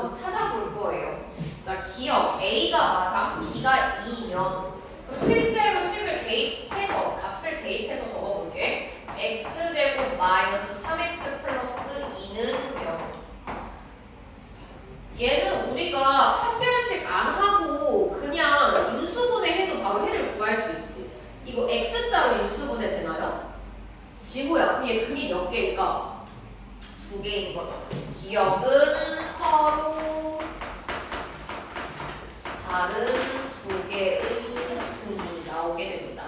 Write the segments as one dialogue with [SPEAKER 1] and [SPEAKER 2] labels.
[SPEAKER 1] 한번 찾아볼 거예요. 자, 기억 A가 마상, B가 2면 그럼 실제로 식을 대입해서 값을 대입해서 적어볼게. x제곱 마이너스 3x 플러스 2는 0. 얘는 우리가 판별식 안 하고 그냥 인수분해 해도 바로 해를 구할 수 있지. 이거 x자로 인수분해 되나요? 지구야. 그럼 얘 극이 몇 개일까? 2개인 거죠. 기억은 서로 다른 2개의 근이 나오게 됩니다.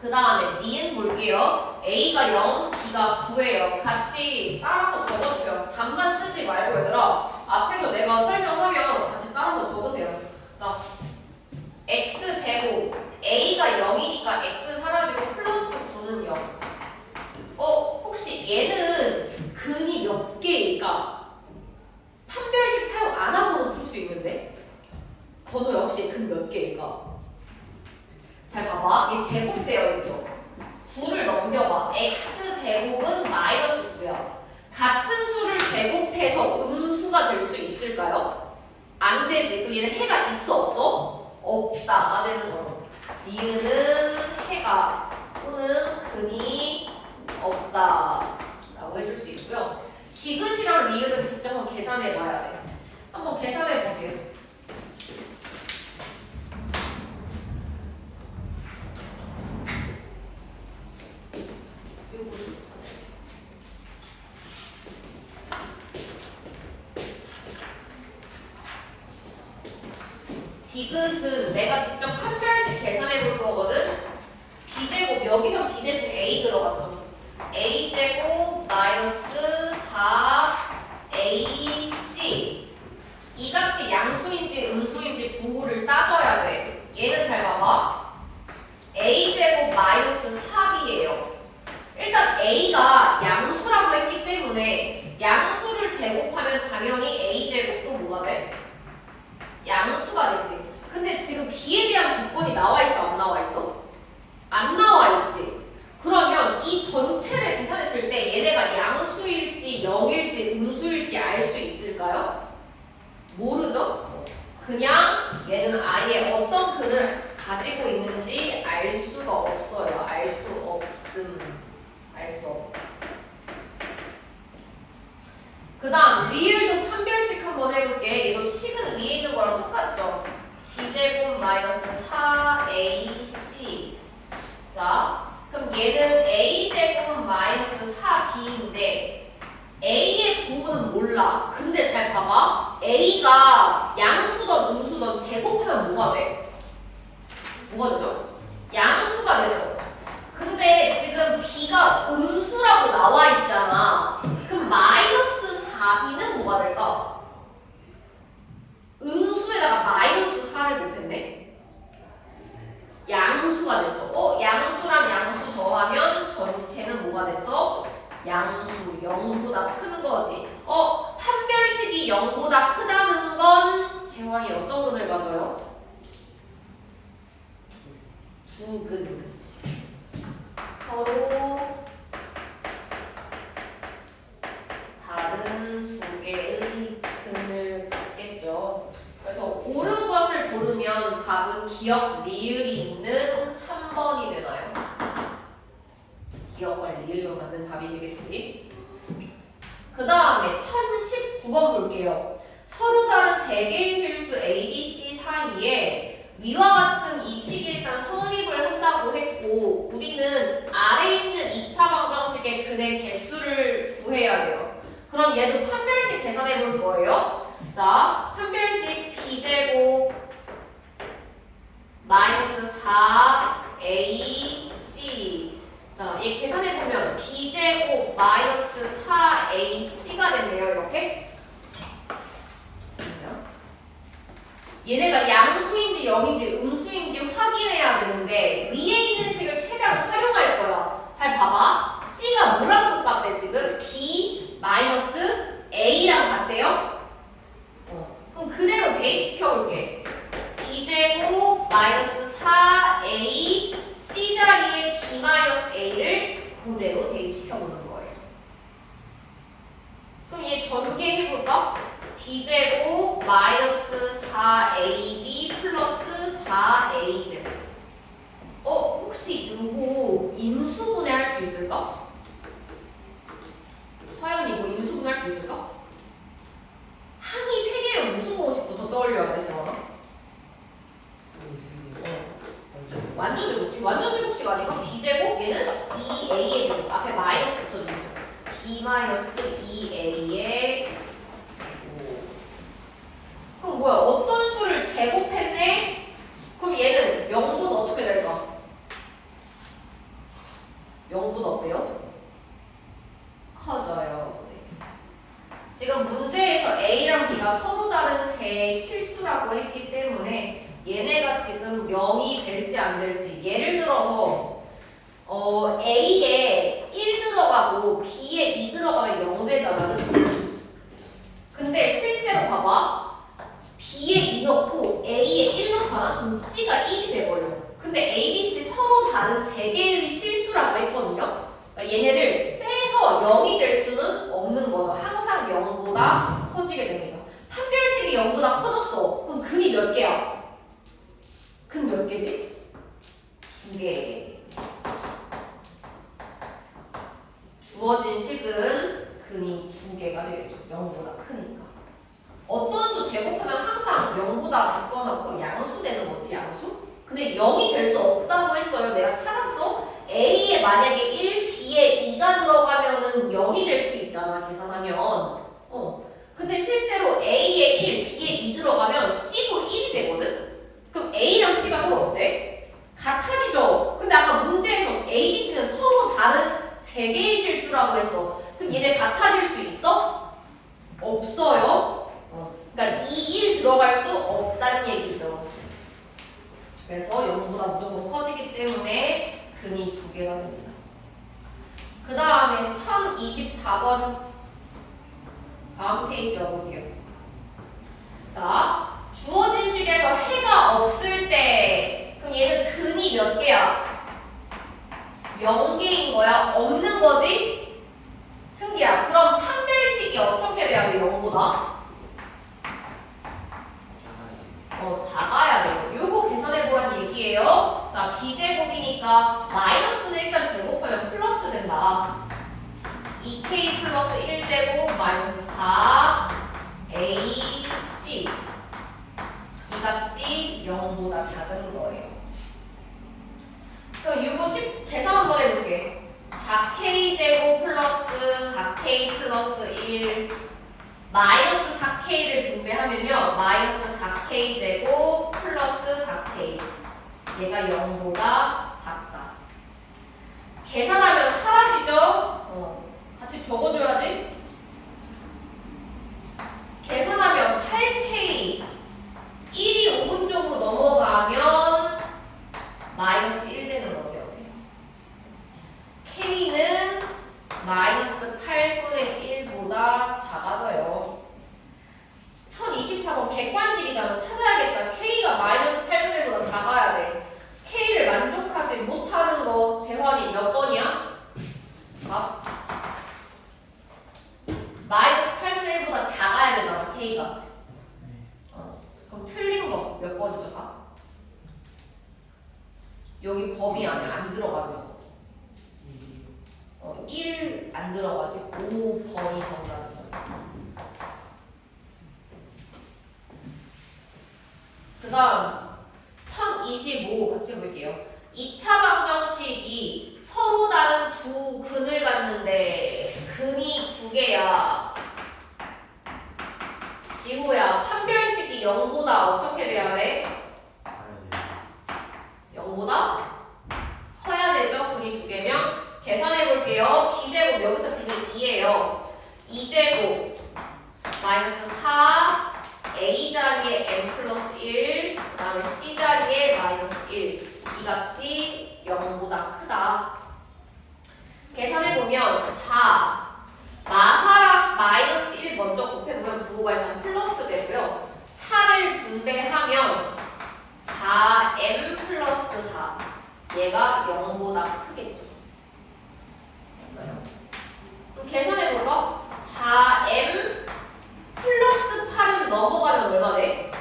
[SPEAKER 1] 그 다음에 D는 볼게요. A가 0, B가 9예요. 같이 따라서 적어주세요. 답만 쓰지 말고 얘들아. 앞에서 내가 설명하면 같이 따라서 적으세요. 자, X제곱 A가 0이니까 X 사라지고 플러스 9는 0. 혹시 얘는 근이 몇 개일까? 판별식 사용 안 하고는 풀 수 있는데 건우 역시 근 몇 개일까? 잘 봐봐. 얘 제곱되어 있죠? 9를 넘겨봐. x제곱은 마이너스 9야. 같은 수를 제곱해서 음수가 될 수 있을까요? 안 되지. 그럼 얘는 해가 있어 없어? 없다. 되는 거죠. 니은은 해가 또는 근이 없다 라고 해줄 수 있고요. 디귿이랑 리을은 직접 한번 계산해 봐야 돼요. 한번 계산해 볼게요. 디귿은 내가 직접 판별식 계산해 볼 거거든. b제곱 여기서 b 대신 a 들어갔죠. a제곱 마이너스 4ac 이 값이 양수인지 음수인지 부호를 따져야 돼. 얘는 잘 봐봐. a제곱 마이너스 4b예요. 일단 a가 양수라고 했기 때문에 양수를 제곱하면 당연히 a제곱도 뭐가 돼? 양수가 되지. 근데 지금 b에 대한 조건이 나와 있어 안 나와 있어? 안 나와 있지. 그러면 이 전체를 계산했을 때 얘네가 양수일지 0일지 음수일지 알 수 있을까요? 모르죠? 그냥 얘는 아예 어떤 근을 가지고 있는지 알 수가 없어요. 알 수 없음. 알 수 없. 그 다음 리을도 판별식 한번 해볼게. 이거 식은 위에 있는 거랑 똑같죠? b제곱 마이너스 4ac. 자, 그럼 얘는 a제곱 마이너스 4b인데 a의 부호는 몰라. 근데 잘 봐봐. a가 양수던 음수던 제곱하면 뭐가 돼? 뭐가 되죠? 양수가 되죠. 근데 지금 b가 음수라고 나와 있잖아. 그럼 마이너스 4b는 뭐가 될까? 음수에다가 마이너스 4를 곱했네? 양수가 됐죠. 양수랑 양수 더하면 전체는 뭐가 됐어? 양수 0보다 큰 거지. 판별식이 0보다 크다는 건 재환이 어떤 근을 가져요? 두 근, 그치. 서로 다른 두 개의 근을 갖겠죠. 그래서 옳은 것을 고르면 답은 기억 리을이 있는 3번이 되나요? 기억과 리을로 만든 답이 되겠지. 그 다음에 1019번 볼게요. 서로 다른 세 개의 실수 A, B, C 사이에 위와 같은 이 식이 일단 성립을 한다고 했고 우리는 아래에 있는 2차 방정식의 근의 개수를 구해야 돼요. 그럼 얘도 판별식 계산해 볼 거예요. 자, 판별식 b제곱 마이너스 4ac. 자, 얘 계산해보면 b제곱 마이너스 4ac가 됐네요. 이렇게. 얘네가 양수인지 0인지 음수인지 확인해야 되는데 위에 있는 식을 최대한 활용할 거야. 잘 봐봐. c가 뭐랑 똑같대 지금? b 마이너스 a랑 같대요? 그럼 그대로 대입시켜볼게. b제곱 마이너스 4a c 자리에 b 마이너스 a를 그대로 대입시켜보는 거예요. 그럼 얘 전개해볼까? b제곱 4ab 플러스 4a제곱. 혹시 이거 인수분해 할 수 있을까? 서연이 이거 인수분해 할 수 있을까? 항이 3개면 무슨 공식부터 떠올려야 돼, 재원아? 완전 제곱식. 완전 제곱식 아니까 b제곱 얘는 2a의 제곱. 앞에 마이너스부터 주죠. b 마이너스 2a의 제곱. 그럼 뭐야? 어떤 수를 제곱했네? 그럼 얘는 0보다 어떻게 될까? 0보다 어때요? 커져요. 네. 지금 문제에서 A랑 B가 서로 다른 세 실수라고 했기 때문에 얘네가 지금 0이 될지 안 될지, 예를 들어서 A에 1 들어가고 B에 2 들어가면 0 되잖아, 그치? 근데 실제로 봐봐. B에 2 넣고 A에 1 넣잖아? 그럼 C가 1이 돼버려. 근데 A, B, C 서로 다른 세 개의 실수라고 했거든요. 그러니까 얘네를 빼서 0이 될 수는 없는 거죠. 항상 0보다 커지게 됩니다. 판별식이 0보다 커졌어. 그럼 근이 몇 개야? 근 몇 개지? 2개. 주어진 식은 근이 2개가 되겠죠. 0보다 크니까. 어떤 수 제곱하면 항상 0보다 작거나 양수되는 거지, 양수? 근데 0이 될 수 없다고 했어요. 내가 찾았어. A에 만약에 1, B에 2가 들어가면은 0이 될 수 있잖아, 계산하면. 근데 실제로 A에 1, B에 2 들어가면 C도 1이 되거든? 그럼 A랑 C가 서로 어때? 같아지죠? 근데 아까 문제에서 A, B, C는 서로 다른 3개의 실수라고 했어. 그럼 얘네 같아질 수 있어? 없어요. 그러니까 2, 1 들어갈 수 없다는 얘기죠. 그래서 0보다 무조건 커지기 때문에 근이 2개가 됩니다. 그 다음에 1024번 다음 페이지 여볼게요. 자, 주어진 식에서 해가 없을 때 그럼 얘는 근이 몇 개야? 0개인 거야? 없는 거지? 승기야, 그럼 판별식이 어떻게 돼야 돼? 0보다? 작아야 돼요. 요거 계산해보란 얘기예요. 자, b제곱이니까 마이너스는 일단 제곱하면 플러스 된다. 2k 플러스 1제곱 마이너스 4ac. 이 값이 0보다 작은 거예요. 그럼 요거 계산 한번 해볼게. 4k제곱 플러스 4k 플러스 1 마이너스 4k를 분배하면요. 마이너스 4k제곱 플러스 4k. 얘가 0보다 작다. 계산하면 사라지죠? 같이 적어줘야지. 계산하면 8k. 1이 오른쪽으로 넘어가면 마이너스 1 되는 거죠. 이렇게. k는 마이너스 8분의 1보다 작아져요. 1024번 객관식이잖아. 찾아야겠다. k가 마이너스 8분의 1보다 작아야 돼. k를 만족하지 못하는 거 재환이 몇 번이야? 마이너스 8분의 1보다 작아야 되잖아. k가. 그럼 틀린 거 몇 번이죠? 다? 여기 범위 안에 안 들어가는 거. 1 안 들어가지. 5번이 정답이죠. 그 다음 1025 같이 볼게요. 2차 방정식이 서로 다른 두 근을 갖는데 근이 2개야. 지호야, 판별식이 0보다 어떻게 돼야 돼? 0보다 커야 되죠? 근이 2개면. 계산해 볼게요. b제곱, 여기서 b는 2예요. 2제곱 마이너스 4 a 자리에 n 플러스 1 그 다음에 c 자리에 마이너스 1. 이 값이 0보다 크다. 계산해 보면 4 마사랑 마이너스 1 먼저 곱해보면 부호가 일단 플러스 되고요. 4를 분배하면 4m 플러스 4. 얘가 0보다 크겠죠. 그럼 계산해볼까? 4m 플러스 8은 넘어가면 얼마 돼?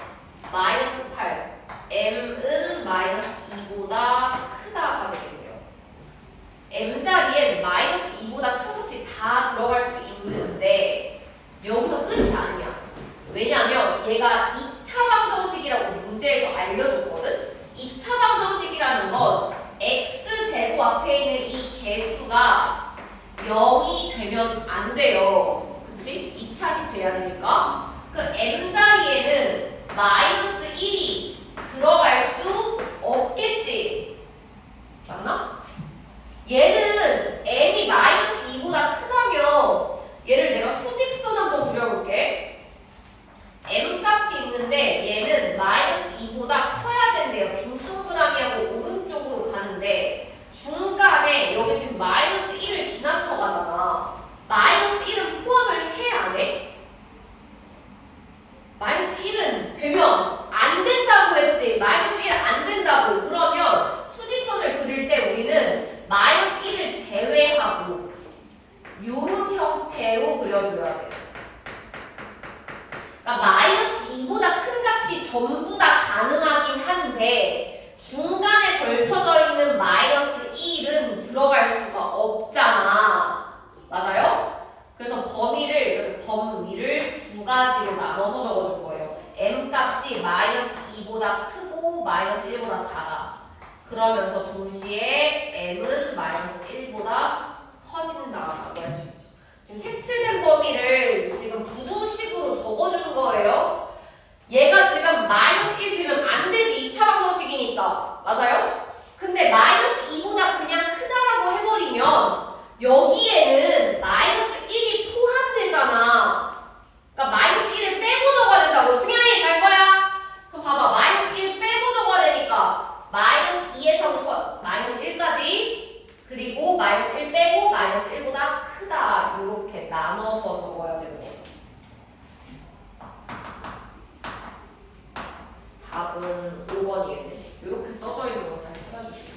[SPEAKER 1] 왜냐하면 얘가 2차 방정식이라고 문제에서 알려줬거든. 2차 방정식이라는 건 x제곱 앞에 있는 이 개수가 0이 되면 안 돼요. 그치? 2차식 돼야 되니까. 그 m자리에는 마이너스 1이 들어갈 수 없겠지. 맞나? 얘는 m이 마이너스 2보다 크다면 얘를 내가 수직선 한번 그려볼게. m 값이 있는데 얘는 마이너스 2보다 커야 된대요. 빈 동그라미하고 오른쪽으로 가는데 중간에 여기 지금 마이너스 1을 지나쳐 가잖아. 마이너스 1은 포함을 해, 안 해? 마이너스 1은 되면 안 된다고 했지. 마이너스 1은 안 된다고. 그러면 수직선을 그릴 때 우리는 마이너스 1을 제외하고 요런 형태로 그려줘야 돼. 그러니까 마이너스 2보다 큰 값이 전부 다 가능하긴 한데 중간에 걸쳐져 있는 마이너스 1은 들어갈 수가 없잖아. 맞아요? 그래서 범위를 두 가지로 나눠서 적어줄 거예요. m 값이 마이너스 2보다 크고 마이너스 1보다 작아. 그러면서 동시에 m은 마이너스 1보다 커진다라고 할 수 있죠. 지금 색칠된 범위를 지금 부등식으로 적어준 거예요. 얘가 지금 마이너스 1 되면 안 되지. 2차 방정식이니까. 맞아요? 근데 마이너스 2보다 그냥 크다라고 해버리면 여기에는 마이너스 1이 포함되잖아. 그러니까 마이너스 1을 빼고 적어야 된다고. 승현이 잘 거야? 그럼 봐봐. 마이너스 1 빼고 적어야 되니까 마이너스 2에서부터 마이너스 1까지 그리고 마이너스 1 빼고 마이너스 1보다 크다. 이렇게 나눠서 적어야 되는 거죠. 답은 5번이겠네. 이렇게 써져 있는 거 잘 찾아주세요.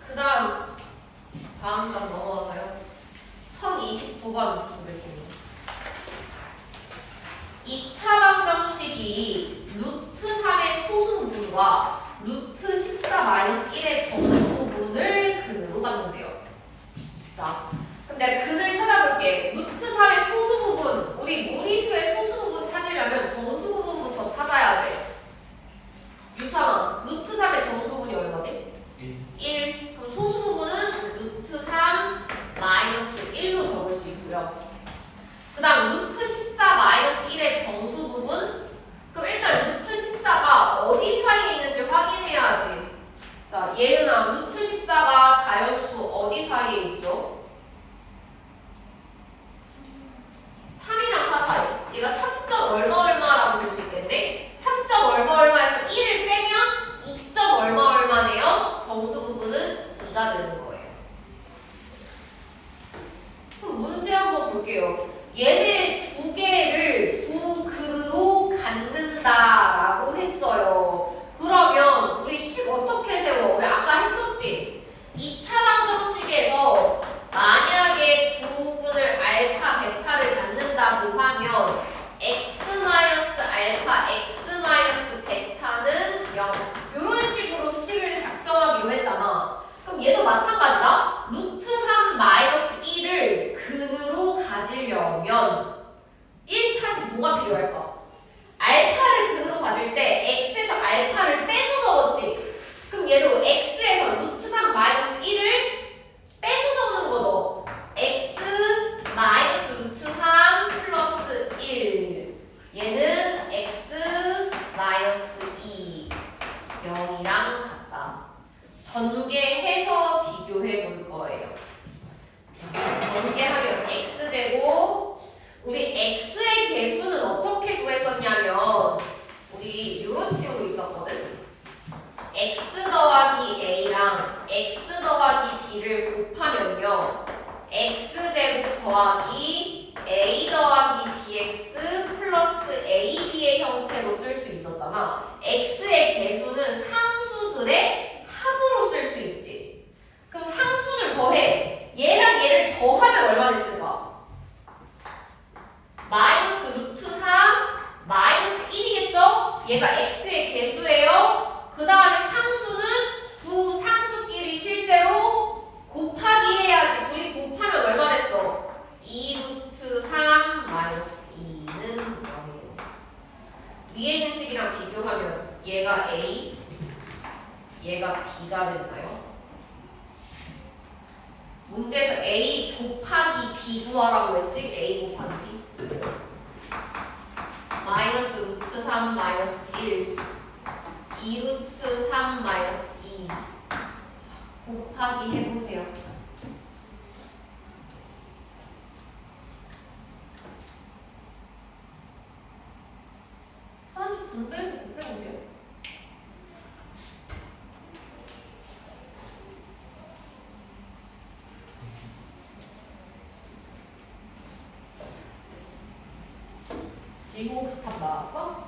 [SPEAKER 1] 그 다음 장 넘어가서요. 1029번 보겠습니다. 2차 방정식이 루트 3의 소수부분과 루트 14 마이너스 1의 정수부분을 근으로 갖는데요. 자, 그럼 내가 근을 찾아볼게. 루트 3의 소수부분, 우리 무리수의 소수부분 찾으려면 정수부분부터 찾아야 돼. 6,000원. 루트 3의 정수부분이 얼마지? 1. 그럼 소수부분은 루트 3 마이너스 1로 적을 수 있고요. 그 다음 루트 14 마이너스 1의 정수부분. 그럼 일단 루트 14가 어디 사이에 있는지 확인해야지. 자, 예은아, 루트 14가 자연수 어디 사이에 있죠? 3이랑 4 사이. 얘가 3점 얼마 얼마라고 볼 수 있겠네? 3점 얼마 얼마에서 1을 빼면 2점 얼마 얼마네요? 정수 부분은 2가 되는 거예요. 그럼 문제 한번 볼게요. 얘네 두 개를 두 근으로 갖는다라고 했어요. 그러면 우리 식 어떻게 세워? 우리 아까 했었지? 2차 방정식에서 만약에 두 근을 알파, 베타를 갖는다고 하면 x-알파, x-베타는 0 이런 식으로 식을 작성하기로 했잖아. 그럼 얘도 마찬가지다. 루트 3 마이너스 1을 근으로 가지려면 1차식 뭐가 필요할까? 알파를 근으로 가질 때 x에서 알파를 빼서 적었지. 그럼 얘도 x에서 루트 3 마이너스 1을 빼서 적는 거죠. x 마이너스 루트 3 플러스 1. 얘는 x 마이너스 2 0이랑 같다. 전개해서 비교해 볼 거예요. 전개하면 x제곱. 우리 x의 개수는 어떻게 구했었냐면 우리 요런 친구 있었거든. x 더하기 a랑 x 더하기 b를 곱하면요 x제곱 더하기 a 더하기 bx 플러스 ab의 형태로 쓸 수 있었잖아. x의 개수는 상수들의 합으로 쓸 수 있지. 그럼 상수들 더해. 얘랑 얘를 더하면 얼마 됐을까? 마이너스 루트 3 마이너스 1이겠죠? 얘가 x의 개수예요. 그 다음에 상수는 두 상수끼리 실제로 곱하기 해야지. 둘이 곱하면 얼마 됐어? 2 루트 3 분배해서 곱해보세요. 지구 혹시 답 나왔어?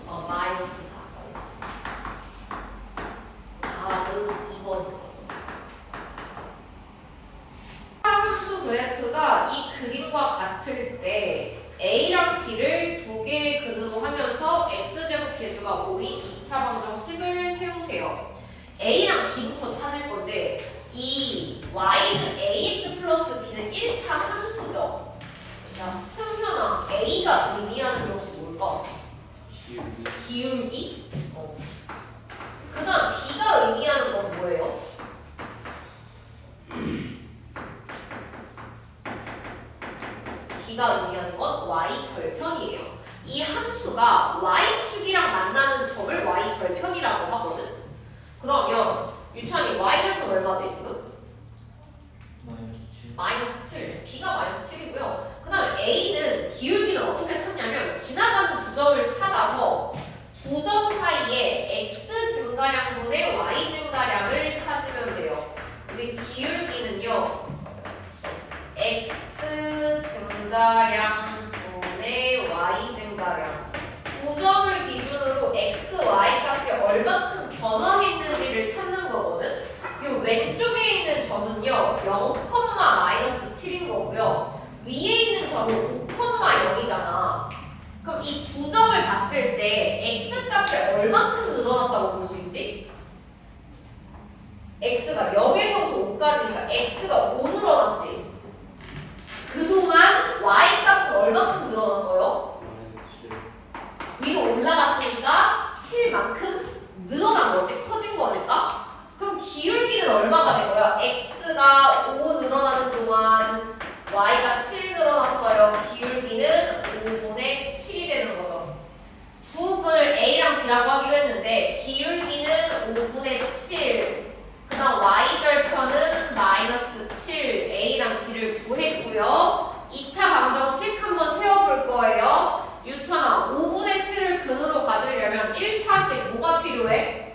[SPEAKER 1] 마이너스 4. 답은 2번이거든. 함수 그래프가 이 그림과 같을 때 A랑 B를 두 개의 근으로 하면서 X제곱 계수가 5인 2차 방정식을 세우세요. A랑 B부터 찾을 건데 이 Y는 AX 플러스 B는 1차 함수죠. 자, 승현아, A가 의미하는 것이 뭘까? 기울기? 그 다음 B가 의미하는 건 뭐예요? B가 의미하는 건 Y절편이에요. 이 함수가 Y축이랑 만나는 점을 Y절편이라고 하거든? 그러면 유찬이 Y절편 얼마지 지금? 마이너스 7. B가 마이너스 7이고요. 그 다음에 A는 기울기는 어떻게 찾냐면 지나가는 두 점을 찾아서 두 점 사이에 X 증가량분의 Y 증가량을 찾으면 돼요. 우리 기울기는요 X 증가량분의 Y 증가량 두 점을 기준으로 X, Y 값이 얼마큼 변화했는지를 찾는 거거든. 이 왼쪽에 있는 점은요 0,-7인 거고요. 위에 있는 점은 5,0이잖아. 그럼 이 두 점을 봤을 때 X 값이 얼마큼 늘어났다고 볼 수 있지? X가 0에서부터 5까지니까 X가 5 늘어났지. 그동안 Y 값은 얼마큼 늘어났어요? 위로 올라갔으니까 7만큼 늘어난 거지. 커진 거니까. 그럼 기울기는 얼마가 된 거야? X가 5 늘어나는 동안 Y가 7 늘어났어요. 기울기는 5분의 7이 되는 거죠. 두 분을 A랑 B라고 하기로 했는데 기울기는 5분의 7. 그 다음 Y절편은 마이너스 7. A랑 B를 구했고요. 2차 방정식 한번 세워볼 거예요. 유찬아, 5분의 7을 근으로 가지려면 1차식 뭐가 필요해?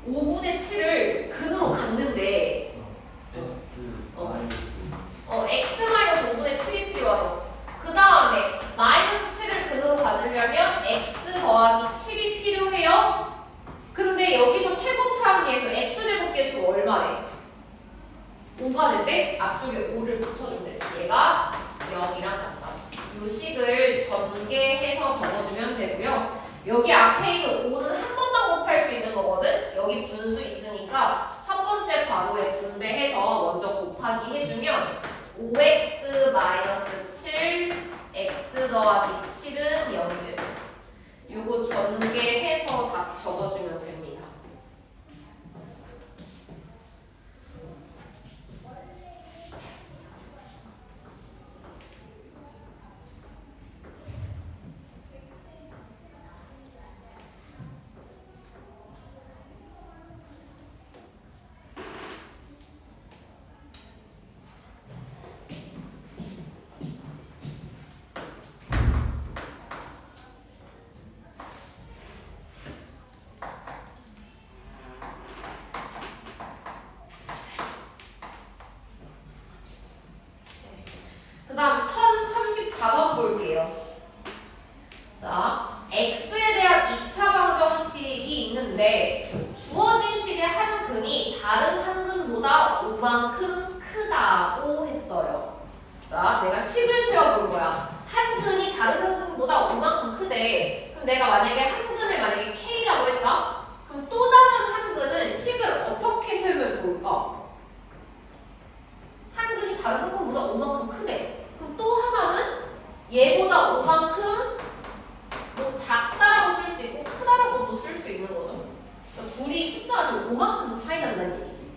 [SPEAKER 1] 5분의 7을 근으로 갔는데 X-5분의 7이 필요하죠. 그 다음에 마이너스 7을 근으로 가지려면 X 더하기 7이 필요해요. 근데 여기서 최고차항계수 X제곱계수가 얼마래? 5가 되는데 앞쪽에 5를 붙여주면 되지. 얘가 0이랑 같다. 요 식을 전개해서 적어주면 되고요. 여기 앞에 있는 5는 한 번만 곱할 수 있는 거거든? 여기 분수 있으니까 첫 번째 괄호에 분배해서 먼저 곱하기 해주면 5x-7 x 더하기 7은 0이 되죠. 요거 전개해서 다 적어주면 됩니다. 그 다음 1034번 볼게요. 자, x에 대한 2차 방정식이 있는데 주어진 식의 한 근이 다른 한 근보다 5만큼 크다고 했어요. 자, 내가 식을 세워볼 거야. 한 근이 다른 한 근보다 5만큼 크대. 그럼 내가 만약에 한 근을 만약에 k라고 했다? 그럼 또 다른 한 근은 식을 어떻게 세우면 좋을까? 한 근이 다른 한 근보다 5만큼 크대. 그럼 또 하나는 얘보다 5만큼 뭐 작다라고 쓸 수 있고 크다라고도 쓸 수 있는 거죠. 그러니까 둘이 숫자가 지금 5만큼 차이 난다는 얘기지.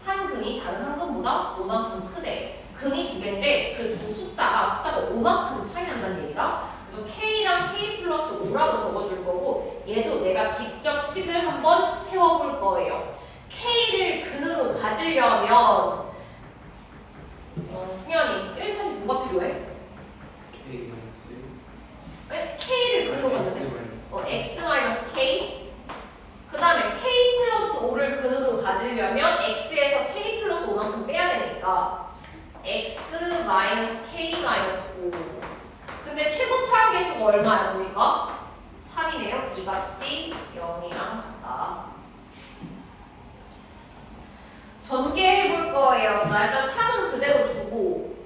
[SPEAKER 1] 한 근이 다른 한 근보다 5만큼 크대. 근이 두 개인데 그 두 숫자가 5만큼 차이 난다는 얘기다. 그래서 K랑 K 플러스 5라고 적어줄 거고 얘도 내가 직접 식을 한번 세워볼 거예요. K를 근으로 가지려면 x 마이너스 k 마이너스 5. 근데 최고차항 계수가 얼마야 보니까? 3이네요. 이 값이 0이랑 같다. 전개해볼 거예요. 자, 일단 3은 그대로 두고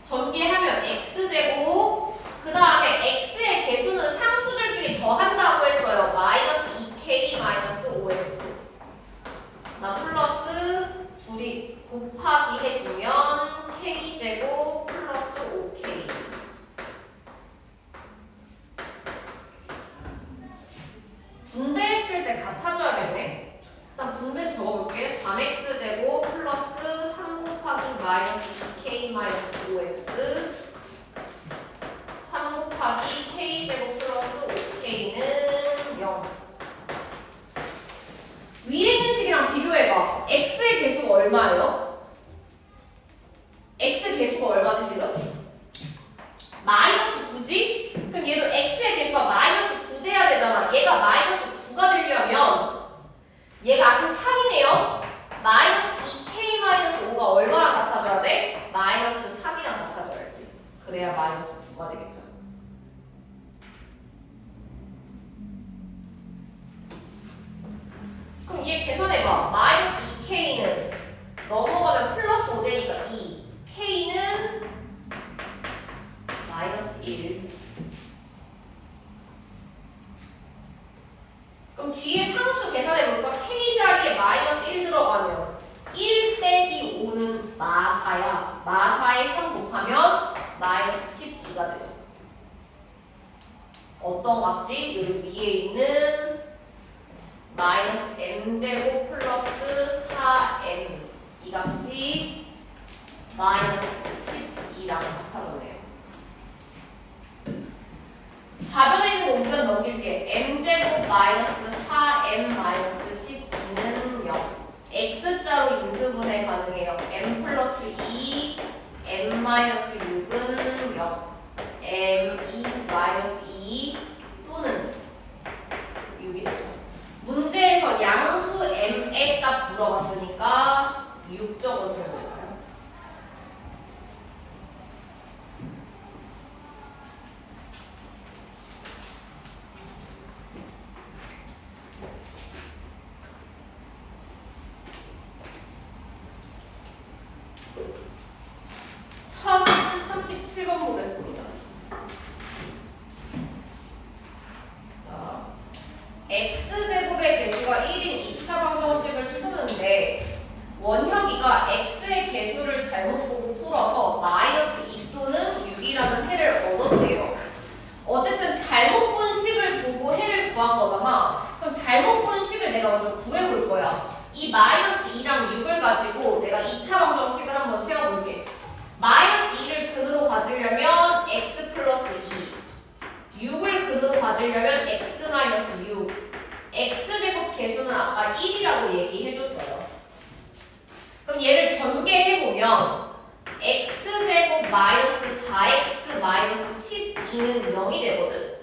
[SPEAKER 1] 전개하면 x제곱 그 다음에 x의 개수는 상수들끼리 더한다고 했어요. 마이너스 2k 마이너스 5x 나 플러스 둘이 곱하기 해주면 k제곱 플러스 5k 분배했을 때 갚아줘야겠네. 일단 분배 적어볼게. 3x제곱 플러스 3 곱하기 마이너스 2k 마이너스 5x 3 곱하기 k제곱 플러스 5k는 0. 위에 있는 식이랑 비교해봐. x의 개수가 얼마예요? x 개수가 얼마지 지금? 마이너스 9지? 그럼 얘도 x의 개수가 마이너스 9 돼야 되잖아. 얘가 마이너스 9가 되려면 얘가 앞에 3이네요. 마이너스 2k 마이너스 5가 얼마랑 같아져야 돼? 마이너스 3이랑 같아져야지. 그래야 마이너스 9가 되겠죠. 그럼 얘 계산해봐. 마이너스 2k는 넘어가면 플러스 5 되니까 2. k는 마이너스 1. 그럼 뒤에 상수 계산해볼까? k 자리에 마이너스 1 들어가면 1 빼기 5는 마사야. 마사에 3 곱하면 마이너스 12가 되죠. 어떤 값이? 여기 위에 있는 마이너스 m제곱 플러스 4m 이 값이 마이너스 12랑 같아졌네요. 좌변에 있는 거 우변 넘길게. m제곱 마이너스 4m 마이너스 12는 0. x자로 인수분해 가능해요. m 플러스 2 m 마이너스 6은 0. m2 마이너스 2 또는 6이 되죠. 문제에서 양수 m의 값 물어봤으니까 6 적어줘야 될까요? 천 37번 보겠습니다. 자, x제곱의 개수가 1인 2차 방정식을 푸는데 원혁이가 x의 개수를 잘못 보고 풀어서 마이너스 2 또는 6이라는 해를 얻었대요. 어쨌든 잘못 본 식을 보고 해를 구한 거잖아. 그럼 잘못 본 식을 내가 먼저 구해볼 거야. 이 마이너스 2랑 6을 가지고 내가 2차 방정식을 한번 세워볼게. 마이너스 2를 근으로 가지려면 x 플러스 2 6을 근으로 가지려면 x 마이너스 6 x제곱 개수는 아까 1이라고 얘기해줬어요. 그럼 얘를 전개해보면 x제곱 마이너스 4x 마이너스 12는 0이 되거든?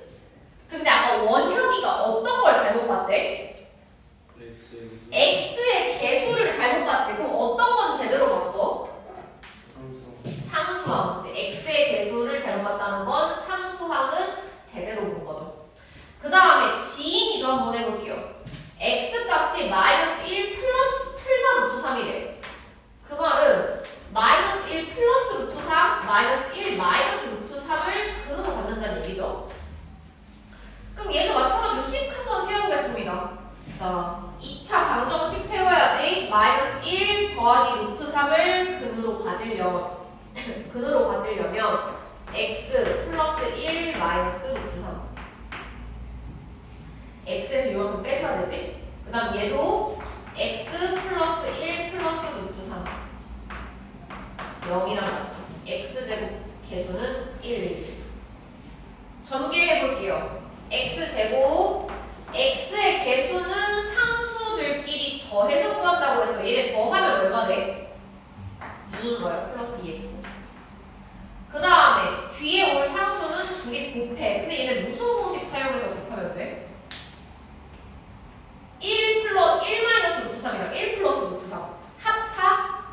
[SPEAKER 1] 근데 아까 원혁이가 어떤 걸 잘못 봤대? x의 개수를 잘못 봤지. 그럼 어떤 건 제대로 봤어? 상수항. x의 개수를 잘못 봤다는 건 상수항은 제대로 본 거죠. 그 다음에 지인이도 한번 해볼게요. x 값이 마이너스 1 플러스 풀만 루트 3이래. 그 말은 마이너스 1 플러스 루트 3 마이너스 1 마이너스 루트 3을 근으로 갖는다는 얘기죠. 그럼 얘도 마찬가지로 식 한번 세워보겠습니다. 자, 2차 방정식 세워야지. 마이너스 1 더하기 루트 3을 근으로 가지려면 x 플러스 1 마이너스 루트 3 x에서 이만큼 빼줘야 되지. 그 다음 얘도 x 플러스 1 플러스 루트 3 0이랑 같아. x제곱 개수는 1 전개해볼게요. x제곱 x의 개수는 상수들끼리 더해서 구한다고 해서 얘네 더하면 얼마 돼? 2인 거예요. 플러스 2x. 그 다음에 뒤에 올 상수는 둘이 곱해. 근데 얘네 무슨 공식 사용해서 곱하면 돼? 1 마이너스 루트 3이랑 1 플러스 루트 3 합차?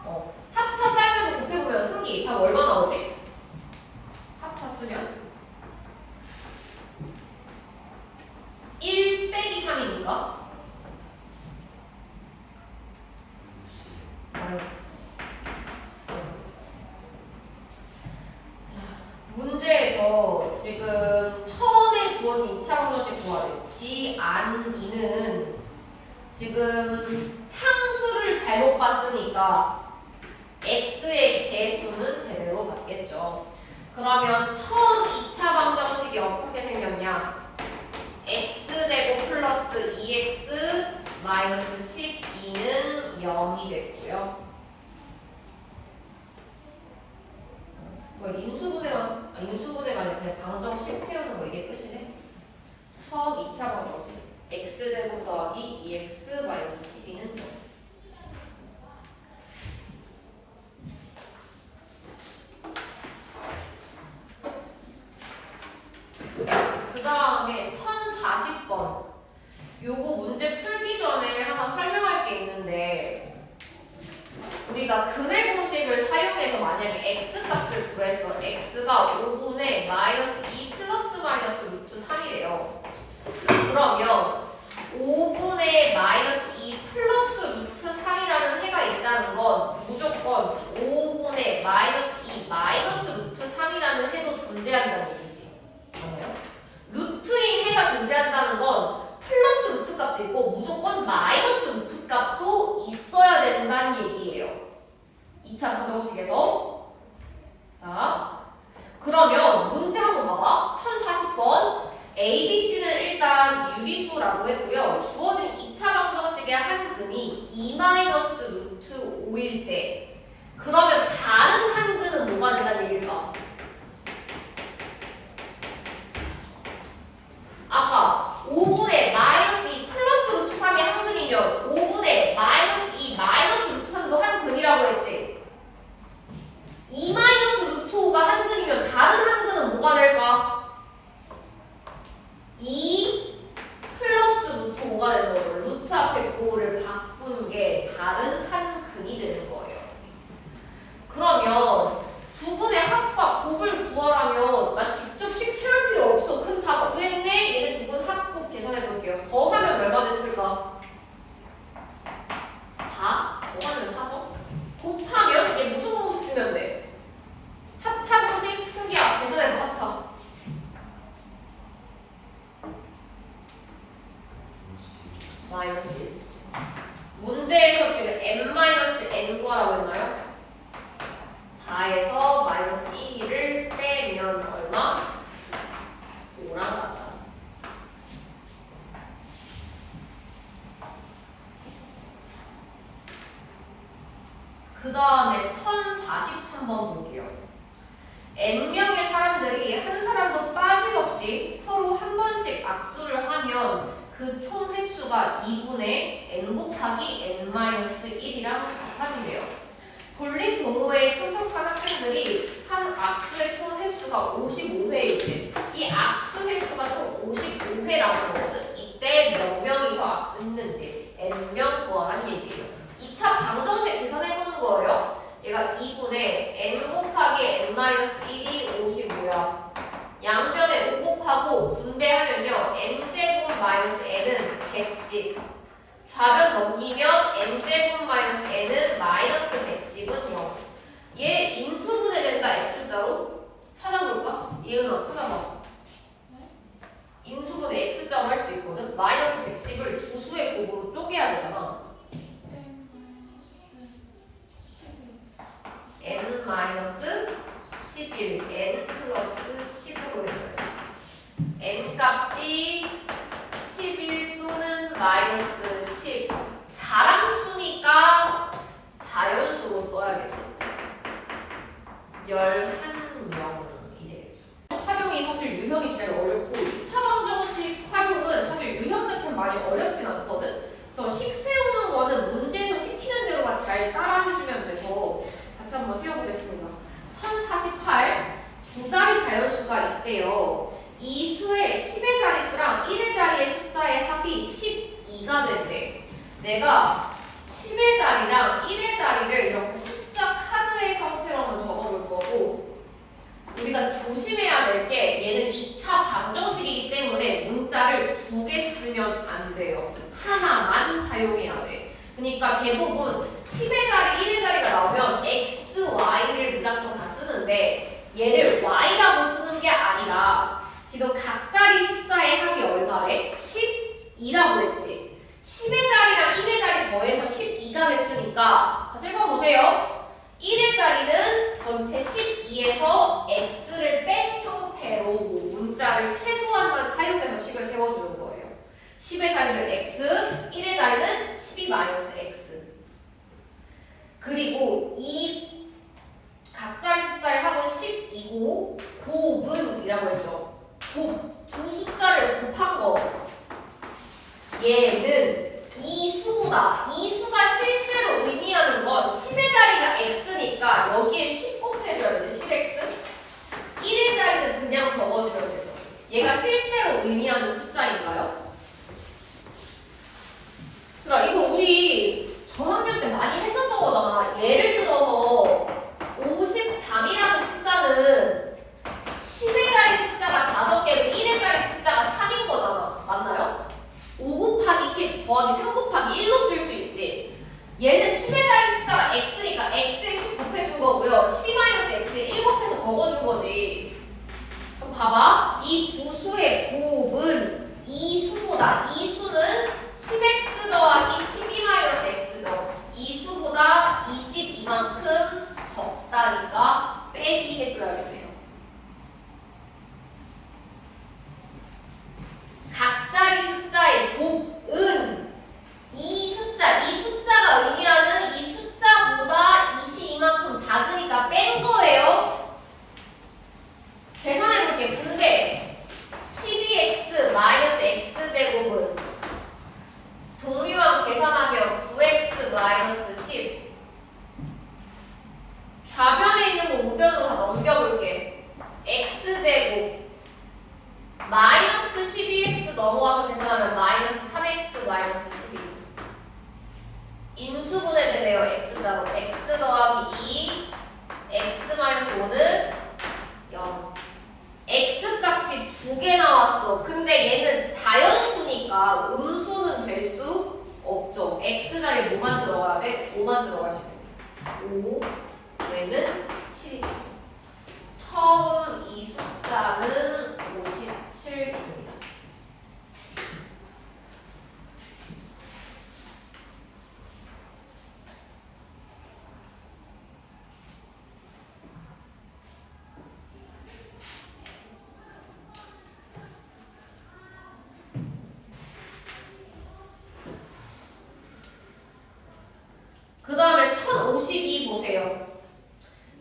[SPEAKER 1] 합차 사용해서 곱해보면 구분 2차 방정식 구하래. 지안이는 지금 상수를 잘못 봤으니까 x의 개수는 제대로 받겠죠. 그러면 처음 2차 방정식이 어떻게 생겼냐? x제곱 플러스 2x 마이너스 12는 0이 됐고요. 인수분해가 아니라 그냥 방정식 세우는 거 이게 끝이네. 처음 2차 방정식 x제곱 더하기 2x 마이너스 12는 0. 그 다음에 1040번. 요거 문제 풀기 전에 하나 설명할 게 있는데, 우리가 근의 공식을 사용해서 만약에 x 값을 구해서 x가 5분의 마이너스 2 플러스 마이너스 루트 3이래요. 그러면 5분의 마이너스 2 플러스 루트 3이라는 해가 있다는 건 무조건 5분의 마이너스 2 마이너스 루트 3이라는 해도 존재한다는 얘기지. 맞나요? 루트인 해가 존재한다는 건 플러스 루트 값도 있고 무조건 마이너스 루트 값도 있어야 된다는 얘기예요. 2차 방정식에서. 자, 그러면 문제 한번 봐봐. 1040번. A, B, C는 일단 유리수라고 했고요. 주어진 2차 방정식의 한 근이 2 마이너스 루트 5일 때, 그러면 다른 한 근은 뭐가 된다는 얘기일까? 아까 5분의 마이너스 2 플러스 루트 3이 한 근이면 5분의 마이너스 2 마이너스 루트 3도 한 근이라고 했지. 2 마이너스 루트 5가 한 근이면 다른 한 근은 뭐가 될까? 2 플러스 루트 5가 되는 거죠. 루트 앞에 9를 바꾼 게 다른 한 근이 되는 거예요. 그러면 두 근의 합과 곱을 구하라면 나 직접씩 세울 필요 없어. 근 다 구했네? 얘네 두 근 합곱 계산해 볼게요. 더하면 얼마 됐을까? 4? 더하면 4죠? 곱하면 얘 무슨 공식 쓰면 돼? 합차 공식 승기야. 계산해서 합차. 마이너스 1. 문제에서 지금 n-n 구하라고 했나요? 4에서 마이너스 1을 빼면 얼마? 5랑 같다. 그 다음에 1043번 볼게요. n명의 사람들이 한 사람도 빠짐없이 서로 한 번씩 악수를 하면 그 총 횟수가 2분의 n 곱하기 n-1이랑 같아진대요. 볼링 동호회에 참석한 학생들이 한 악수의 총 횟수가 55회일 때, 이 악수 횟수가 총 55회라는 거거든. 이때 몇 명이서 악수했는지 n명 구하라는 얘기예요. 2차 방정식 계산해보는 거예요. 얘가 2분의 n 곱하기 n-1이 55야. 양변에 5 곱하고 분배하면요, n제곱 마이너스 n은 110. 좌변 넘기면 n제곱 마이너스 n은 마이너스 110은 0. 얘 인수분해된다 x자로? 찾아볼까? 이은아 찾아봐. 인수분해 x자로 할 수 있거든? 마이너스 110을 두 수의 곱으로 쪼개야 되잖아. n 마이너스 11, n 플러스 10으로 해줘요. n 값이 11 또는 마이너스 10. 사람수니까 자연수로 써야겠지. 11명이 되겠죠. 활용이 사실 유형이 제일 어렵고 2차 방정식 활용은 사실 유형 자체는 많이 어렵진 않거든. 그래서 식 세우는 거는 문제에서 시키는 대로만 잘 따라해주면 돼서 같이 한번 세워보겠습니다. 1048 두 자리 자연수가 있대요. 이 수의 10의 자리수랑 1의 자리의 숫자의 합이 12가 된대. 내가 10의 자리랑 1의 자리를 이렇게 숫자 카드의 형태로 한번 적어볼 거고, 우리가 조심해야 될 게 얘는 2차 방정식이기 때문에 문자를 2개 쓰면 안 돼요. 하나만 사용해야 돼. 그러니까 대부분 10의 자리, 1의 자리가 나오면 x, y를 무작정 다 쓰는데 얘를 y라고 쓰는 게 아니라 지금 각 자리 숫자 숫자의 합이 얼마래? 12라고 했지. 10의 자리랑 1의 자리 더해서 12가 됐으니까 1번 보세요. 1의 자리는 전체 12에서 x를 뺀 형태로 문자를 최소한만 사용해서 식을 세워주는 거예요. 10의 자리는 x, 1의 자리는 12-x. 그리고 이 각자의 숫자의 합은 10이고 곱은이라고 했죠. 두 숫자를 곱한 거. 얘는 이 수보다 이 수가 실제로 의미하는 건 10의 자리가 x니까 여기에 10 곱해줘야 되죠. 10x. 1의 자리는 그냥 적어주면 되죠. 얘가 실제로 의미하는 숫자인가요? 그럼 이거 우리 저학년 때 많이 했었던 거잖아. 예를 들어서 53이라는 숫자는 10의 자리 숫자가 5개고 1의 자리 숫자가 3인 거잖아. 맞나요? 5 곱하기 10 더하기 3 곱하기 1로 쓸 수 있지. 얘는 10의 자리 숫자가 x니까 x에 10 곱해준 거고요. 12-x에 1 곱해서 적어준 거지. 그럼 봐봐. 이 두 수의 곱은 이 수보다 이 수는 10x 더하기 12-x죠. 이 수보다 22만큼 적다니까 빼기 해줘야겠네요. 각자리 숫자의 곱은 이 숫자가 의미하는 이 숫자보다 22만큼 작으니까 뺀 거예요. 계산해볼게. 근데 12x-x제곱은 동류항 계산하면 9x-10. 좌변에 있는 거 우변으로 다 넘겨볼게. x제곱 마이너스 12x 넘어와서 계산하면 마이너스 3x 마이너스 12. 인수분해되네요. x자로 x 더하기 2 x 마이너스 5는 0. x 값이 2개 나왔어. 근데 얘는 자연수니까 음수는 될 수 없죠. x자리에 뭐만 들어가야 돼? 5만 들어갈 수 있는 5 외는 7이겠죠. 처음 이 숫자는 57입니다. 그 다음에 1052 보세요.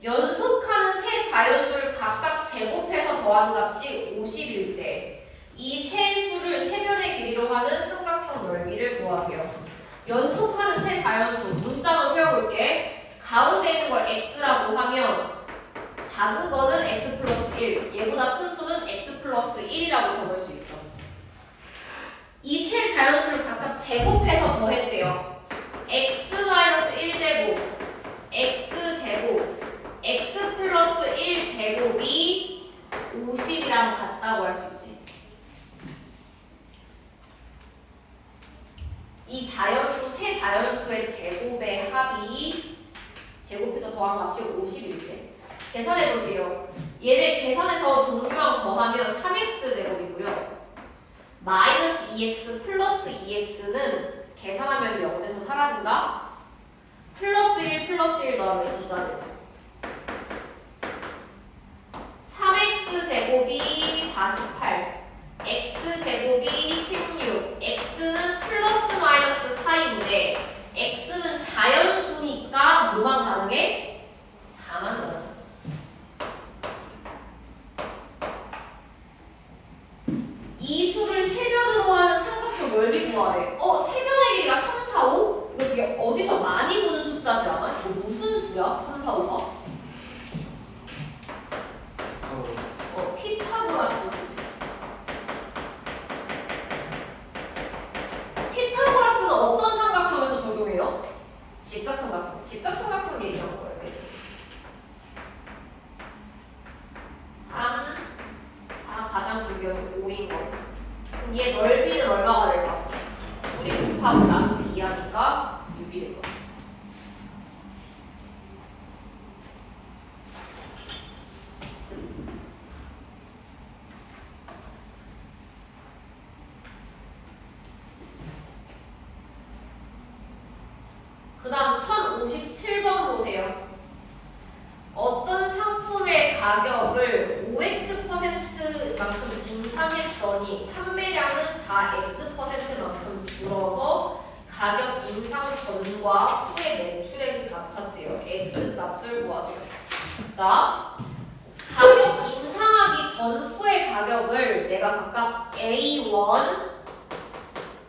[SPEAKER 1] 연속하는 세 자연수를 각각 제곱해서 더한 값이 50일 때 이 세 수를 세변의 길이로 하는 삼각형 넓이를 구하세요. 연속하는 세 자연수 문장을 세워볼게. 가운데 있는 걸 x라고 하면 작은 거는 x 플러스 1, 얘보다 큰 수는 x 플러스 1이라고 적을 수 있죠. 이 세 자연수를 각각 제곱해서 더했대요. x-1제곱, x제곱, x 플러스 1제곱이 50이랑 같다고 할 수 있지. 이 자연수, 세 자연수의 제곱의 합이 제곱해서 더한 값이 50일 때 계산해 볼게요. 얘네 계산해서 동류항 더하면 3x제곱이고요. 마이너스 2x 플러스 2x는 계산하면 0에서 사라진다. 플러스 1 플러스 1 넣으면 2가 되죠. 3x제곱이 48, x제곱이 16, x는 플러스 마이너스 4인데 x는 자연수니까 뭐만 가능해? 4만 가능하죠. 이 수를 세변으로 하는 삼각형 넓이 구하래. 세변의 길이가 3, 4, 5? 이거 되게 어디서 많이 보는 숫자지 않아? 이거 무슨 수야? 3, 4, 5가? 피타고라스 수지. 피타고라스는 어떤 삼각형에서 적용해요? 직각삼각형. 직각삼각형 얘기하는 거예요. 3, 4 가장 불변이 5인 거지. 그럼 얘 넓이는 얼마가 될까? 우리 곱하고 나누기 2하니까 6이 될 거야. 해보세요. 어떤 상품의 가격을 5x%만큼 인상했더니 판매량은 4x%만큼 줄어서 가격 인상 전과 후의 매출액이 같았대요. x 값을 구하세요. 자, 가격 인상하기 전후의 가격을 내가 각각 A1,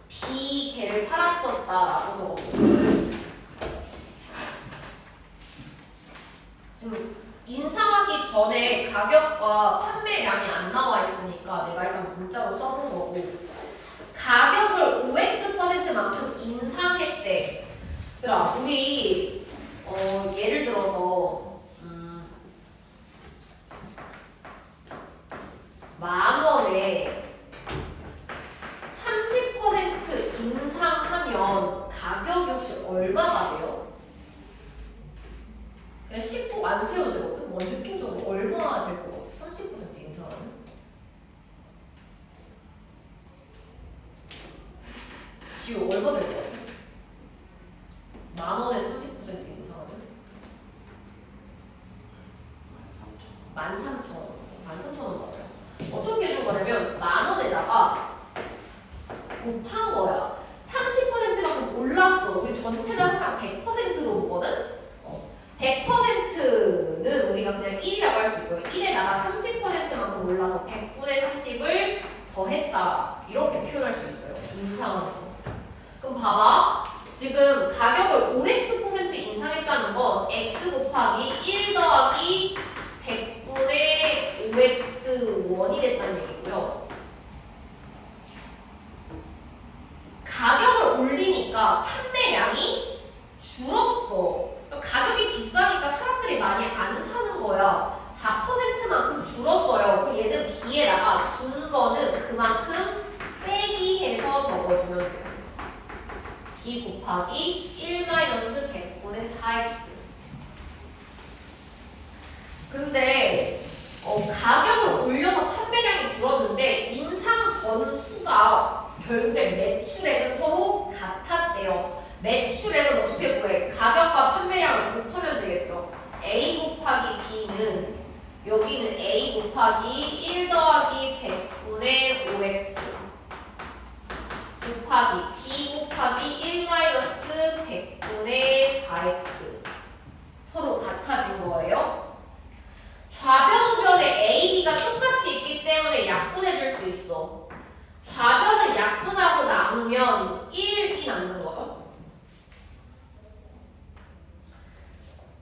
[SPEAKER 1] B 개를 팔았었다라고 적어볼게요. 지금 인상하기 전에 가격과 판매량이 안 나와 있으니까 내가 일단 문자로 써본 거고, 가격을 5x%만큼 인상했대. 얘들아, 우리 예를 들어서 10,000원에 30% 인상하면 가격이 혹시 얼마가 돼요? 그냥 19 안 세워도 되거든? 뭐 느낌적으로 얼마나 될 것 같아? 30% 인상하면? 지우 얼마 될 것 같아? 10,000원에 30% 인상하면? 13,000원. 13,000원 맞아요. 어떻게 해준 거냐면 10,000원에다가 곱한 거야. 30%만큼 올랐어. 우리 전체는 항상 100%로 보거든? 100%는 우리가 그냥 1이라고 할 수 있고요. 1에다가 30%만큼 올라서 100분의 30을 더했다. 이렇게 표현할 수 있어요. 인상하는 거. 그럼 봐봐. 지금 가격을 5x% 인상했다는 건 x 곱하기 1 더하기 100분의 5x1이 됐다는 얘기고요. 가격을 올리니까 판매량이 줄었어. 가격이 비싸니까 사람들이 많이 안 사는 거야. 4%만큼 줄었어요. 그럼 얘는 B에다가 준 거는 그만큼 빼기 해서 적어주면 돼요. B 곱하기 1-100분의 4x. 근데 가격을 올려서 판매량이 줄었는데 인상 전후가 결국에 매출액은 서로 같았대요. 매출액은 어떻게 구해? 가격과 판매량을 곱하면 되겠죠. A 곱하기 B는 여기는 A 곱하기 1 더하기 100분의 5x 곱하기 B 곱하기 1-100분의 4x 서로 같아진 거예요. 좌변 우변에 A, B가 똑같이 있기 때문에 약분해 줄 수 있어. 좌변을 약분하고 남으면 1이 남는 거죠.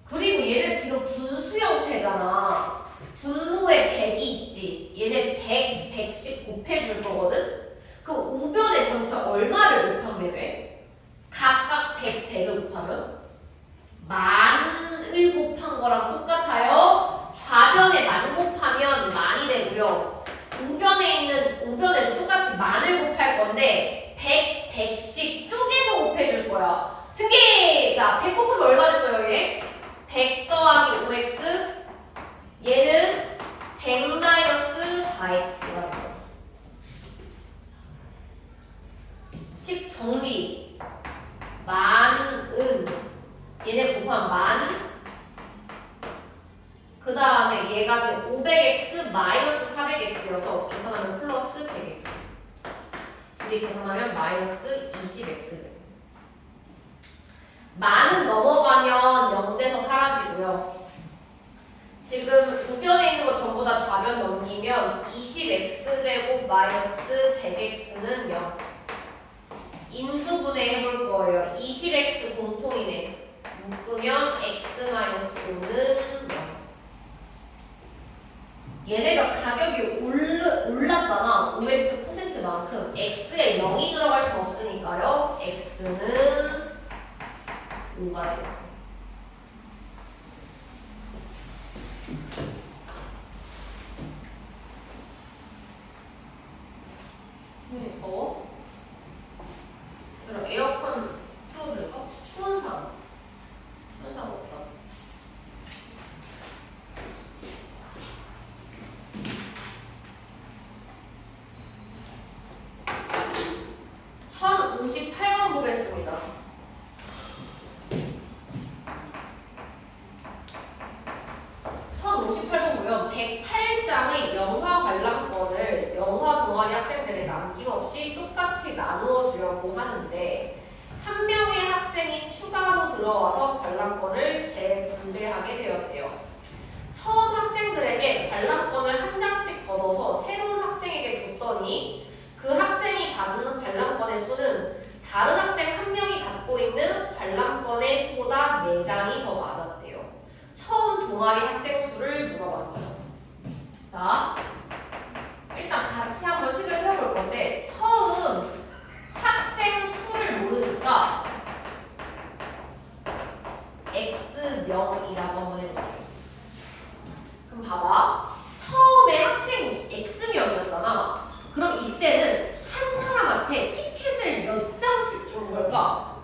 [SPEAKER 1] 그리고 얘는 지금 분수 형태잖아. 분모에 100이 있지. 얘네 100, 100씩 곱해줄 거거든? 그럼 우변에 전체 얼마를 곱한 게 돼? 각각 100, 100을 곱하면? 만을 곱한 거랑 똑같아요. 좌변에 만 곱하면 만이 되고요. 우변에도 똑같이 만을 곱할 건데 100, 100씩 쪼개서 곱해줄 거야. 승기! 자, 100 곱하면 얼마 됐어요, 얘? 100 더하기 5x 얘는 100-4x가 된 거죠. 10 정리. 만은 얘네 곱하면 만. 그 다음에 얘가 지금 500x 마이너스 400x여서 계산하면 플러스 100x. 둘이 계산하면 마이너스 20x. 만은 넘어가면 0돼서 사라지고요. 지금 우변에 있는 거 전부 다 좌변 넘기면 20x제곱 마이너스 100x는 0. 인수분해 해볼 거예요. 20x 공통이네. 묶으면 x 마이너스 5는 0. 얘네가 가격이 올랐잖아. 5x%만큼 x에 0이 들어갈 수 없으니까요. x는 5가 돼요. 수민이 더워? 그럼 에어컨 틀어드릴까? 추운 사람. 보면 108장의 영화 관람권을 영화 동아리 학생들에게 남김없이 똑같이 나누어 주려고 하는데 한 명의 학생이 추가로 들어와서 관람권을 재분배하게 되었대요. 처음 학생들에게 관람권을 한 장씩 걷어서 새로운 학생에게 줬더니 그 학생이 받는 관람권의 수는 다른 학생 한 명이 갖고 있는 관람권의 수보다 4장이 더 많았대요. 처음 동아리 학생 수를 물어봤어요. 자, 일단 같이 한번 식을 세워볼 건데 처음 학생 수를 모르니까 X명이라고 한번 해볼게요. 그럼 봐봐. 처음에 학생 X명이었잖아. 그럼 이때는 한 사람한테 티켓을 몇 장씩 준 걸까?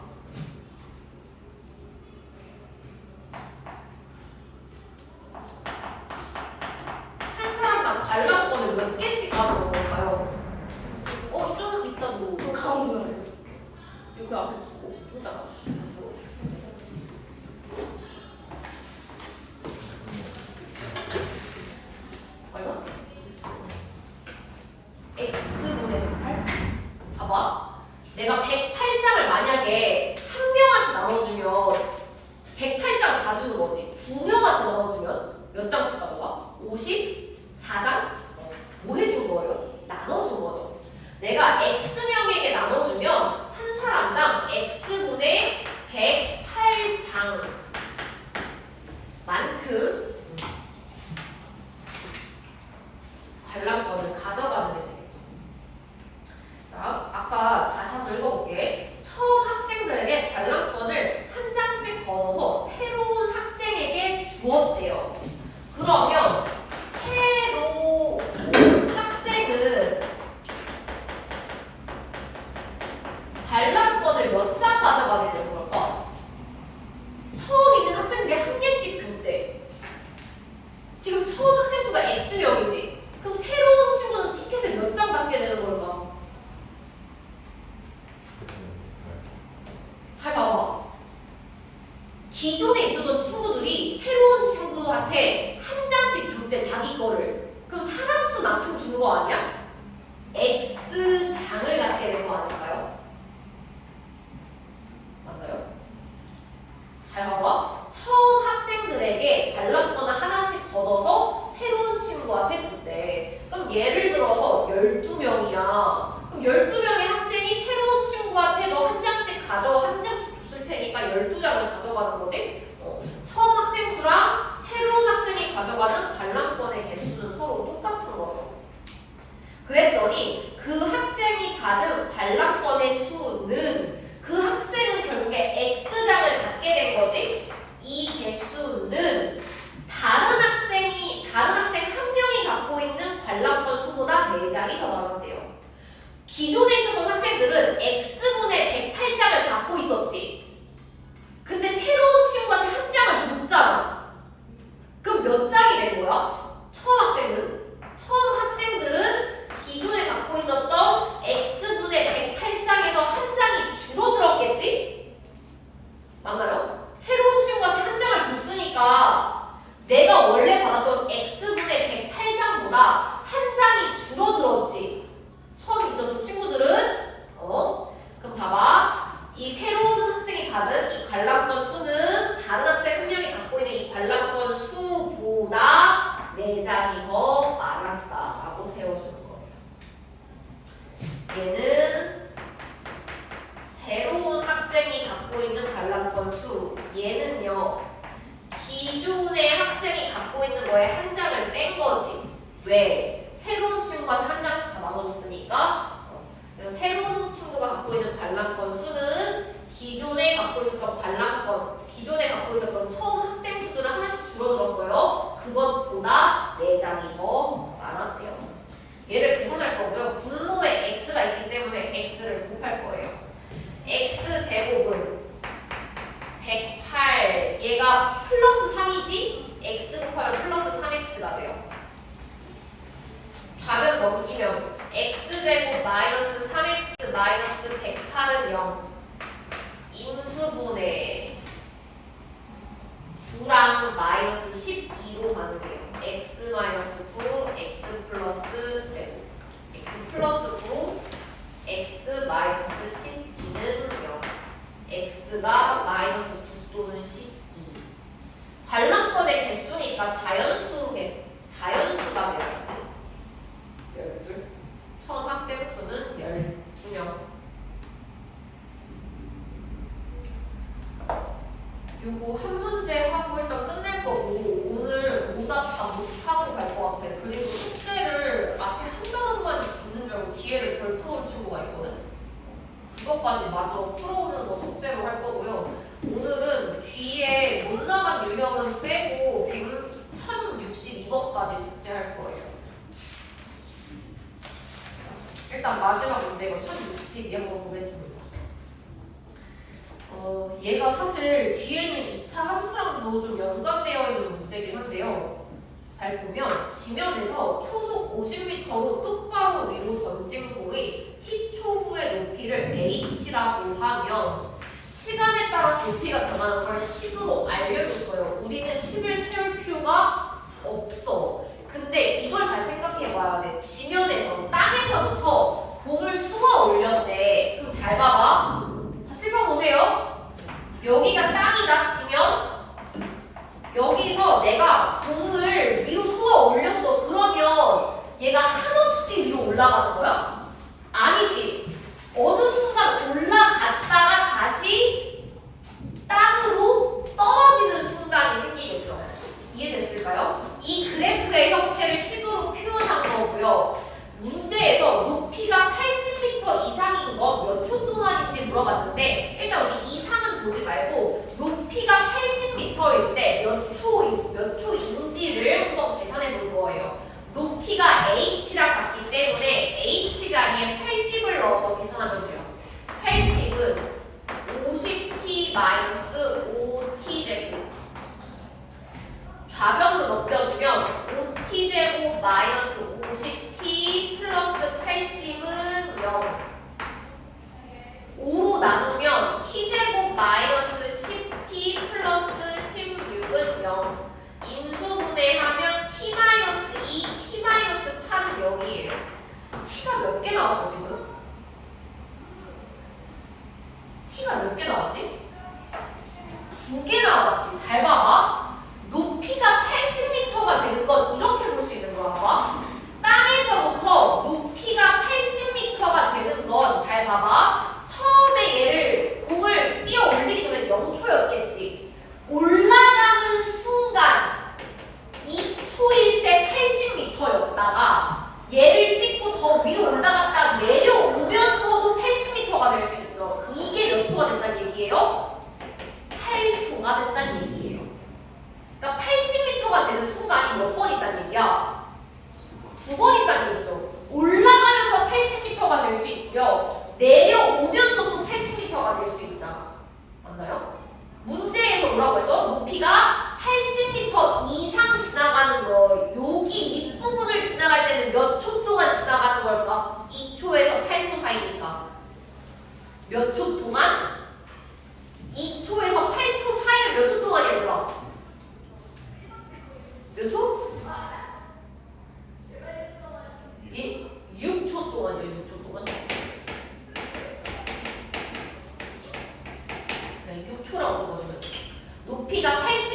[SPEAKER 1] 한 사람당 관람권을 몇 개씩 가져온 걸까요? 좀 이따 놓고 좀 가운데 여기 앞에 두고 좀 이따가 다시 두고 얼마? X분의 108? 봐봐. 내가 108장을 만약에 한 명한테 나눠주면 108장을 다 주는 거지. 두 명한테 나눠주면 몇 장씩 가져가? 54장? 뭐 해준 거예요? 나눠준 거죠. 내가 X명에게 나눠주면 한 사람당 X분의 108장 만큼 관람권을 가져가는 게 되겠죠. 자, 아까 다시 한번 읽어볼게. 처음 학생들에게 관람권을 한 장씩 걸어서 새로운 학생에게 주었대요. 그러면 새로운 학생은 관람권을 몇 장 가져가게 되는 걸까? 처음 있는 학생들이 한 개씩 줬대. 지금 처음 학생 수가 X명이지. 그럼 새로운 친구는 티켓을 몇 장 받게 되는 걸까? 잘 봐봐. 기존에 있었던 친구들이 새로운 친구한테 한 장씩 줬대, 자기 거를. 그럼 사람 수만큼 주는 거 아니야? X장을 갖게 된 거 아닐까요? 맞나요? 잘 봐봐. 처음 학생들에게 관람권을 하나씩 걷어서 새로운 친구한테 줬대. 그럼 예를 들어서 12명이야. 그럼 12명의 학생이 새로운 친구한테 너 한 장씩 한 장씩 줬을 테니까 12장을 가져가는 거지? 처음 학생 수랑 새로운 학생이 가져가는 관람권의 개수는 서로 똑같은 거죠. 그랬더니 그 학생이 받은 관람권의 수는 그 학생은 결국에 X장을 갖게 된 거지. 이 개수는 다른 학생 한 명이 갖고 있는 관람권 수보다 4장이 더 많았대요. 기존에 있었던 학생들은 X분의 108장을 갖고 있었지. 근데 새로운 친구한테 한 장을 줬잖아. 그럼 몇 장이 된 거야? 처음 학생들은 기존에 갖고 있었던 X분의 108장에서 한 장이 줄어들었겠지? 맞나요? 새로운 친구한테 한 장을 줬으니까 내가 원래 받았던 X분의 108장보다 한 장이 줄어들었지. 처음 있었던 친구들은 그럼 봐봐. 이 새로운 학생이 받은 이 관람권 수는 다른 학생 한 명이 갖고 있는 이 관람권 수보다 4장이 더 많았다라고 세워주는 거예요. 얘는 새로운 학생이 갖고 있는 관람권 수, 얘는요 기존의 학생이 갖고 있는 거에 한 장을 뺀 거지. 왜? 새로운 친구한테 한 장씩 다 나눠줬으니까. 그래서 새로운 친구가 갖고 있는 관람권 수는 기존에 갖고 있었던 처음 학생 수들은 하나씩 줄어들었어요. 그것보다 4장이 더 많았대요. 얘를 계산할 거고요. 분모에 x가 있기 때문에 x를 곱할 거예요. x제곱은 108, 얘가 플러스 3이지? x 곱하면 플러스 3x가 돼요. 좌변 넘기면 x제곱 마이너스 3x 마이너스 108은 0. 인수분해 9랑 마이너스 12로 가는데요. x 면의 개수니까 자연수가 돼야지. 12. 천 학생 수는 12명. 요거 한 문제 하고 일단 끝낼 거고 오늘 오답 다 못하고 갈 것 같아. 그리고 숙제를 앞에 한 단원만 있는 줄 알고 뒤에를 별 풀어온 친구가 있거든. 그것까지 마저 풀어오는 거 숙제로 할 거고요. 오늘은 뒤에 못 나간 유형은 빼고 1062번까지 숙제할 거예요. 일단 마지막 문제 이거 1062 한번 보겠습니다. 얘가 사실 뒤에는 2차 함수랑도 좀 연관되어 있는 문제긴 한데요. 잘 보면 지면에서 초속 50m로 똑바로 위로 던진 공의 t초 후의 높이를 h라고 하면 시간에 따라서 높이가 변하는 걸 식으로 알려줬어요. 우리는 식을 세울 필요가 없어. 근데 이걸 잘 생각해 봐야 돼. 지면에서 땅에서부터 공을 쏘아 올렸대. 그럼 잘 봐봐. 같이 봐보세요. 여기가 땅이다 치면 여기서 내가 공을 위로 쏘아 올렸어. 그러면 얘가 한없이 위로 올라가는 거야? 아니지. 어느 순간 올라갔다가 다시 땅으로 떨어지는 순간이 생기겠죠. 이해됐을까요? 이 그래프의 형태를 식으로 표현한 거고요. 문제에서 높이가 80m 이상인 거 몇 초 동안인지 물어봤는데 일단 우리 이상은 보지 말고 높이가 80m일 때 몇 초인지를 한번 계산해 볼 거예요. 높이가 h랑 같기 때문에 h가 아니에 80을 넣어서 계산하면 돼요. 80은 50t 5t 제곱 좌변으로 넘겨주면 5t 제곱 마이너스 50t 플러스 80은 0. 5로 나누면 t제곱 마이너스 10t 플러스 16은 0. 인수분해하면 t 마이너스 2, t 마이너스 8은 0이에요. t가 몇 개 나왔어 지금? t가 몇 개 나왔지? 2개 나왔지. 잘 봐봐. 높이가 80m가 되는 건 이렇게 볼 수 있는 거야. 봐봐. 땅에서부터 높이가 80m가 되는 건 잘 봐봐. 처음에 얘를 공을 띄어 올리기 전에 0초였겠지. 올라가는 순간 2초일 때 80m였다가 얘를 찍고 더 위로 올라갔다 내려오면서도 80m가 될 수 있죠. 이게 몇 초가 된다는 얘기예요? 8초가 된다는 얘기예요. 그러니까 80m가 되는 순간이 몇 번 있다는 얘기야? 2번 있다는 얘기죠. 올라가면서 80m가 될 수 있고요. 내려오면서도 80m가 될 수 있잖아. 맞나요? 문제에서 뭐라고 했어? 높이가 80m 이상 지나가는 거. 여기 윗부분을 지나갈 때는 몇 초 동안 지나가는 걸까? 2초에서 8초 사이니까. 몇 초 동안? 2초에서 8초 사이를 몇 초 동안이야, 얘들아? 몇 초? 6초 동안이죠, 6초 동안. 그냥 6초라고 적어주면 돼. 높이가 80